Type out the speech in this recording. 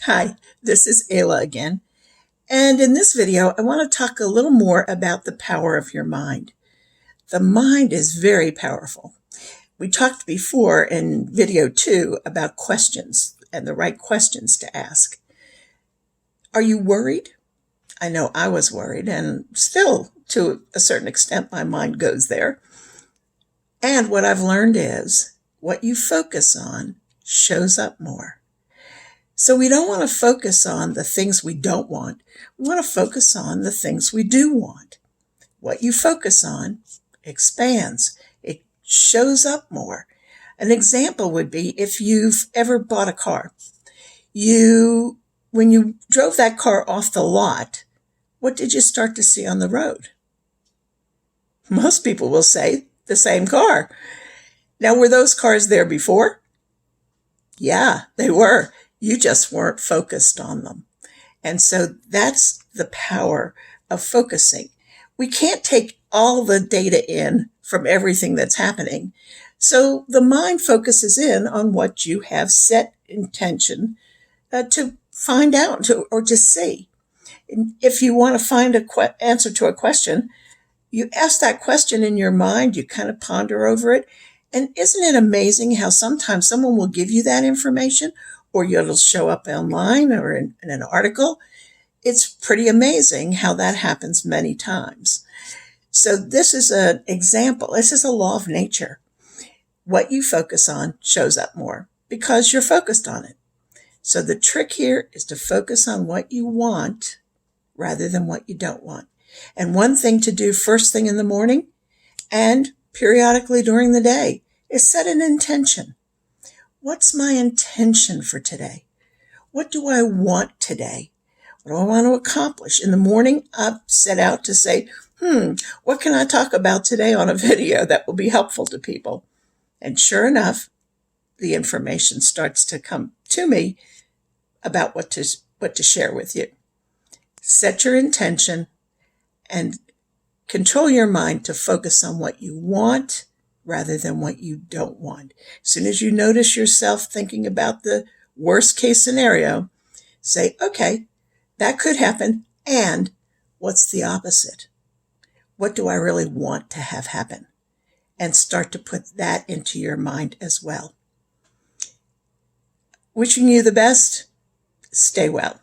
Hi, this is Ayla again. And in this video, I want to talk a little more about the power of your mind. The mind is very powerful. We talked before in video 2 about questions and the right questions to ask. Are you worried? I know I was worried, and still, to a certain extent, my mind goes there. And what I've learned is what you focus on shows up more. So we don't want to focus on the things we don't want. We want to focus on the things we do want. What you focus on expands. It shows up more. An example would be if you've ever bought a car. When you drove that car off the lot, what did you start to see on the road? Most people will say the same car. Now, were those cars there before? Yeah, they were. You just weren't focused on them. And so that's the power of focusing. We can't take all the data in from everything that's happening. So the mind focuses in on what you have set intention to find out or to see. And if you want to find an answer to a question, you ask that question in your mind, you kind of ponder over it. And isn't it amazing how sometimes someone will give you that information, or it'll show up online or in an article? It's pretty amazing how that happens many times. So this is an example. This is a law of nature. What you focus on shows up more because you're focused on it. So the trick here is to focus on what you want rather than what you don't want. And one thing to do first thing in the morning and periodically during the day is set an intention. What's my intention for today? What do I want today? What do I want to accomplish? In the morning, I set out to say, what can I talk about today on a video that will be helpful to people? And sure enough, the information starts to come to me about what to share with you. Set your intention and control your mind to focus on what you want rather than what you don't want. As soon as you notice yourself thinking about the worst case scenario, say, okay, that could happen. And what's the opposite? What do I really want to have happen? And start to put that into your mind as well. Wishing you the best. Stay well.